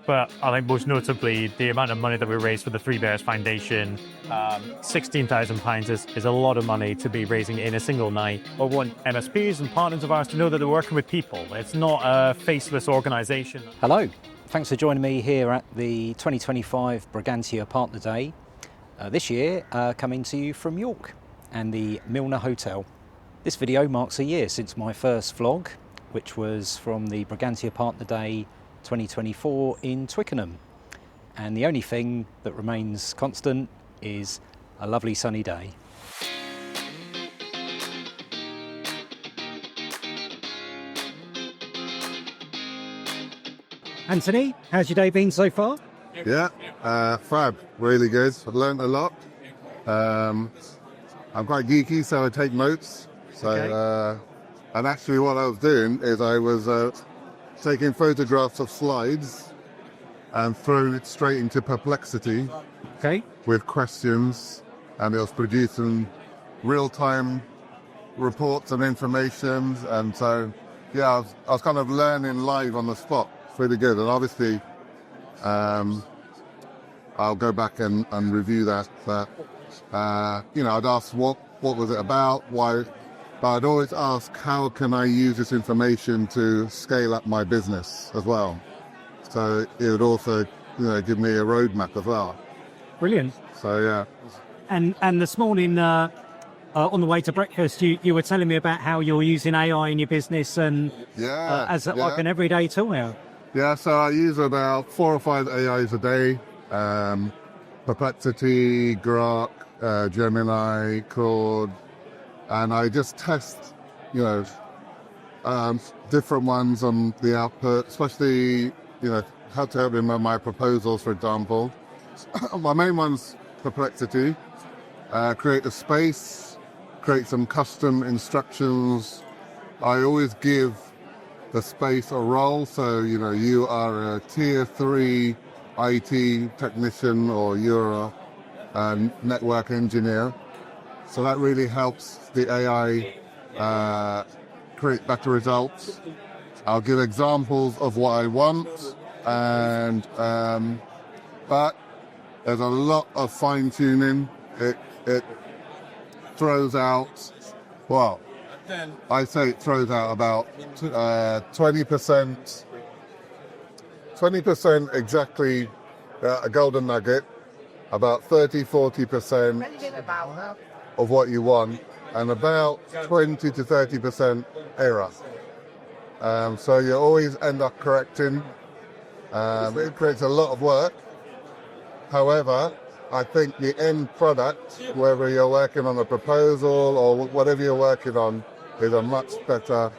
But I think most notably, the amount of money that we raised for the Three Bears Foundation, £16,000 is a lot of money to be raising in a single night. I want MSPs and partners of ours to know that they're working with people. It's not a faceless organisation. Hello, thanks for joining me here at the 2025 Brigantia Partner Day. This year, coming to you from York and the Milner Hotel. This video marks a year since my first vlog, which was from the Brigantia Partner Day 2024 in Twickenham. And the only thing that remains constant is a lovely sunny day. Anthony, how's your day been so far? Yeah, fab, really good. I've learned a lot. I'm quite geeky, so I take notes. So, Okay. And actually what I was doing is I was taking photographs of slides and throwing it straight into Perplexity Okay. with questions, and it was producing real-time reports and information. And so, yeah, I was kind of learning live on the spot. It's really good. And obviously, I'll go back and review that. But, I'd ask what was it about, why, but I'd always ask how can I use this information to scale up my business as well. So it would also, give me a roadmap as well. Brilliant. So yeah. And this morning, on the way to breakfast, you were telling me about how you're using AI in your business and as like an everyday tool now. Yeah, so I use about 4 or 5 AIs a day. Perplexity, Grok, Gemini, Claude, and I just test, different ones on the output, especially, how to help me with my proposals, for example. My main one's Perplexity. Create a space, create some custom instructions. I always give the space a role, so you are a tier 3 IT technician or you're a network engineer. So that really helps the AI create better results. I'll give examples of what I want, and but there's a lot of fine tuning. It throws out, well, I say it throws out about 20% exactly a golden nugget, about 30-40% of what you want, and about 20 to 30% error. So you always end up correcting. It creates a lot of work. However, I think the end product, whether you're working on a proposal or whatever you're working on, is a much better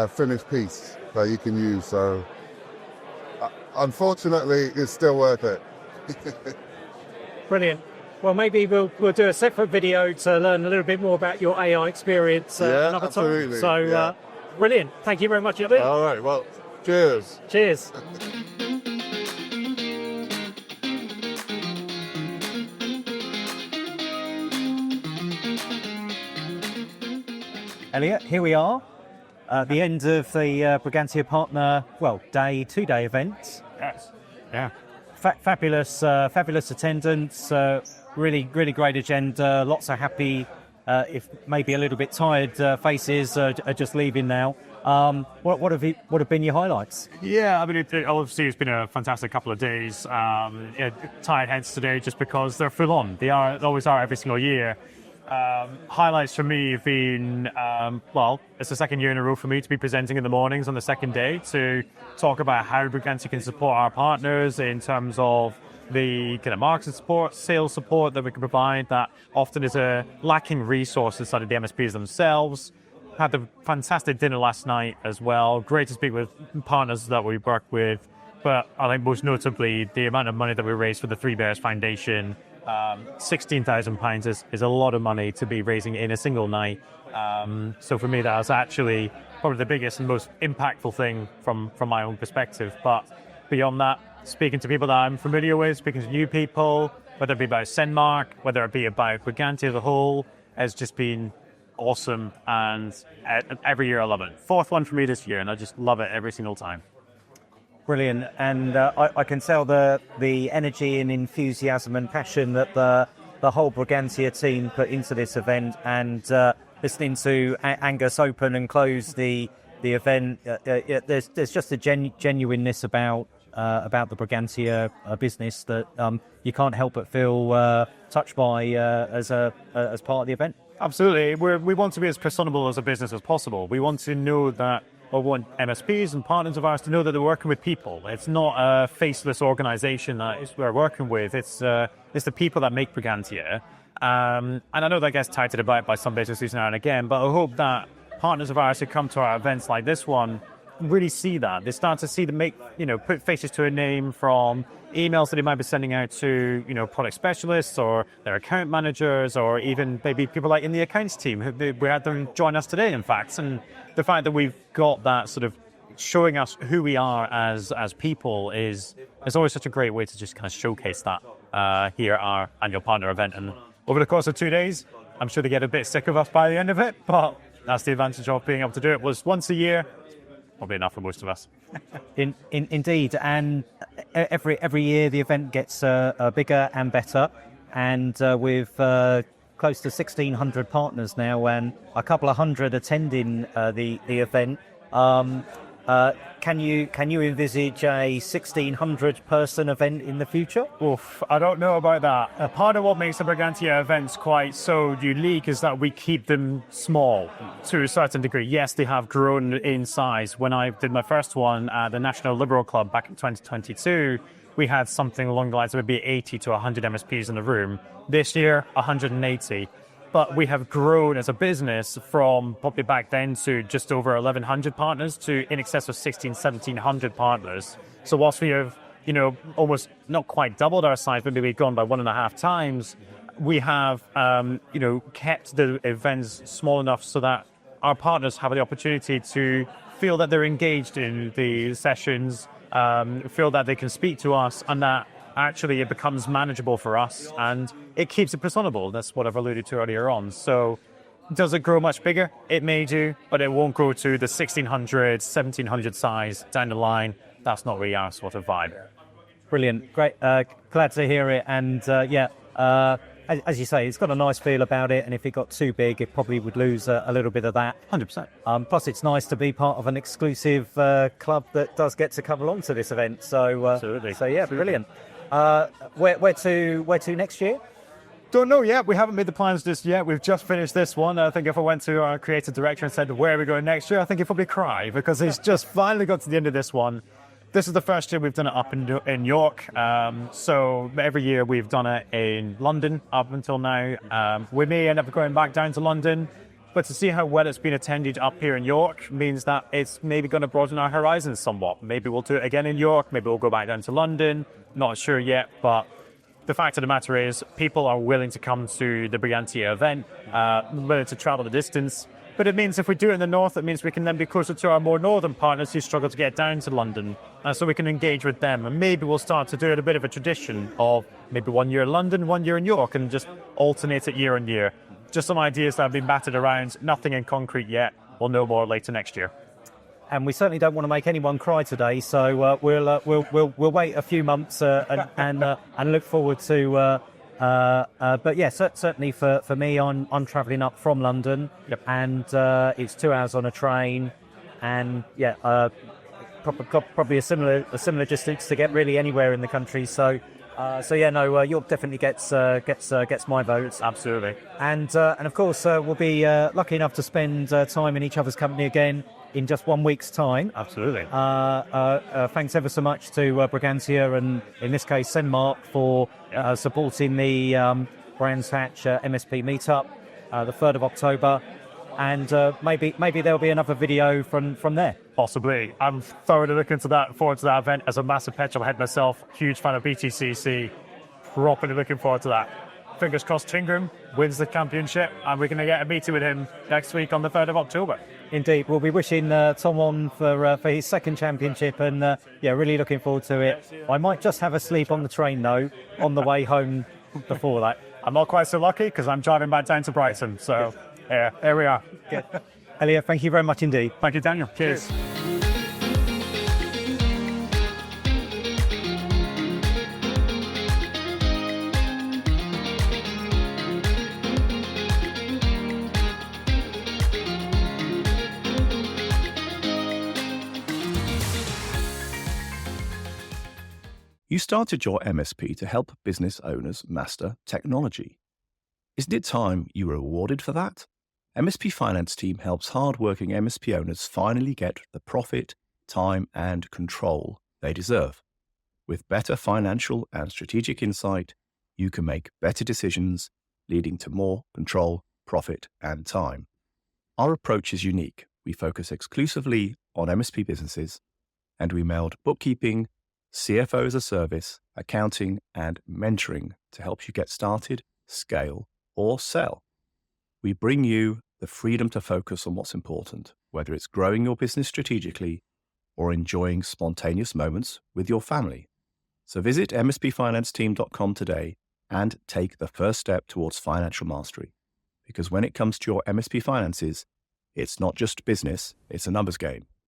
finished piece that you can use. So unfortunately, it's still worth it. Brilliant. Well, maybe we'll do a separate video to learn a little bit more about your AI experience another absolutely. time. So, Yeah. Brilliant. Thank you very much, Elliot. All right, well, cheers. Cheers. Elliot, here we are at the end of the Brigantia Partner, two-day event. Yes. Yeah. Fabulous attendance, really great agenda, lots of happy, if maybe a little bit tired faces are just leaving now. What have been your highlights? Yeah, I mean, obviously it's been a fantastic couple of days. Tired heads today just because they're full on. They always are every single year. Highlights for me have been, it's the second year in a row for me to be presenting in the mornings on the second day to talk about how Brigantia can support our partners in terms of the kind of marketing support, sales support that we can provide that often is a lacking resource inside of the MSPs themselves. Had the fantastic dinner last night as well. Great to speak with partners that we work with. But I think most notably, the amount of money that we raised for the Three Bears Foundation, £16,000 is a lot of money to be raising in a single night. So for me, that was actually probably the biggest and most impactful thing from my own perspective. But beyond that, speaking to people that I'm familiar with, speaking to new people, whether it be about Senmark, whether it be about Brigantia as a whole, has just been awesome. And every year I love it. Fourth one for me this year, and I just love it every single time. Brilliant, and I can tell the energy and enthusiasm and passion that the whole Brigantia team put into this event, and listening to Angus open and close the event, there's just a genuineness about the Brigantia business that you can't help but feel touched by as part of the event. Absolutely. We want to be as personable as a business as possible. We want to know that, or want MSPs and partners of ours to know that they're working with people. It's not a faceless organization that we're working with. It's the people that make Brigantia. And I know that gets tightened about by some businesses now and again, but I hope that partners of ours who come to our events like this one really see that. They start to see put faces to a name from emails that they might be sending out to, product specialists or their account managers, or even maybe people like in the accounts team. We had them join us today, in fact. And the fact that we've got that sort of showing us who we are as people is always such a great way to just kind of showcase that here at our annual partner event. And over the course of 2 days, I'm sure they get a bit sick of us by the end of it, but that's the advantage of being able to do it. Was once a year, probably enough for most of us. Indeed, and every year the event gets bigger and better, and with close to 1,600 partners now and a couple of hundred attending the event. Can you envisage a 1,600 person event in the future? Oof, I don't know about that. Part of what makes the Brigantia events quite so unique is that we keep them small to a certain degree. Yes, they have grown in size. When I did my first one at the National Liberal Club back in 2022, we had something along the lines of maybe 80 to 100 MSPs in the room. This year, 180. But we have grown as a business from probably back then to just over 1,100 partners to in excess of 1,700 partners. So whilst we have, almost not quite doubled our size, but maybe we've gone by 1.5 times, we have, kept the events small enough so that our partners have the opportunity to feel that they're engaged in the sessions, feel that they can speak to us, and that actually it becomes manageable for us and it keeps it personable. That's what I've alluded to earlier on. So does it grow much bigger? It may do, but it won't grow to the 1,600, 1,700 size down the line. That's not really our sort of vibe. Brilliant. Great. Glad to hear it. And as you say, it's got a nice feel about it. And if it got too big, it probably would lose a little bit of that. 100%. Plus, it's nice to be part of an exclusive club that does get to come along to this event. So, absolutely. So yeah, brilliant. Where to next year? Don't know yet. We haven't made the plans just yet. We've just finished this one. I think if I went to our creative director and said, where are we going next year? I think he'd probably cry because he's just finally got to the end of this one. This is the first year we've done it up in York. So every year we've done it in London up until now. We may end up going back down to London, but to see how well it's been attended up here in York means that it's maybe going to broaden our horizons somewhat. Maybe we'll do it again in York. Maybe we'll go back down to London. Not sure yet, but the fact of the matter is people are willing to come to the Brigantia event, willing to travel the distance. But it means if we do it in the north, it means we can then be closer to our more northern partners who struggle to get down to London. So we can engage with them. And maybe we'll start to do it a bit of a tradition of maybe 1 year in London, 1 year in York, and just alternate it year on year. Just some ideas that have been batted around, nothing in concrete yet. We'll know more later next year. And we certainly don't want to make anyone cry today, so we'll wait a few months and look forward to. But yeah, certainly for me, I'm travelling up from London, yep. And it's 2 hours on a train, and yeah, probably a similar distance to get really anywhere in the country. So yeah, no, York definitely gets my votes. Absolutely. And of course, we'll be lucky enough to spend time in each other's company again in just 1 week's time. Absolutely. Thanks ever so much to Brigantia and, in this case, Senmark for supporting the Brands Hatch MSP meetup, the 3rd of October. And maybe there'll be another video from there. Possibly. I'm thoroughly looking forward to that event. As a massive petrol head myself, huge fan of BTCC, properly looking forward to that. Fingers crossed Tingram wins the championship and we're going to get a meeting with him next week on the 3rd of October. Indeed. We'll be wishing Tom on for his second championship and yeah, really looking forward to it. I might just have a sleep on the train though, on the way home before that. I'm not quite so lucky because I'm driving back down to Brighton. So yeah, there we are. Good. Elliot, thank you very much indeed. Thank you, Daniel. Cheers. You started your MSP to help business owners master technology. Isn't it time you were rewarded for that? MSP Finance Team helps hard-working MSP owners finally get the profit, time, and control they deserve. With better financial and strategic insight, you can make better decisions, leading to more control, profit, and time. Our approach is unique. We focus exclusively on MSP businesses, and we meld bookkeeping, CFO as a service, accounting, and mentoring to help you get started, scale, or sell. We bring you the freedom to focus on what's important, whether it's growing your business strategically or enjoying spontaneous moments with your family. So visit mspfinanceteam.com today and take the first step towards financial mastery. Because when it comes to your MSP finances, it's not just business, it's a numbers game.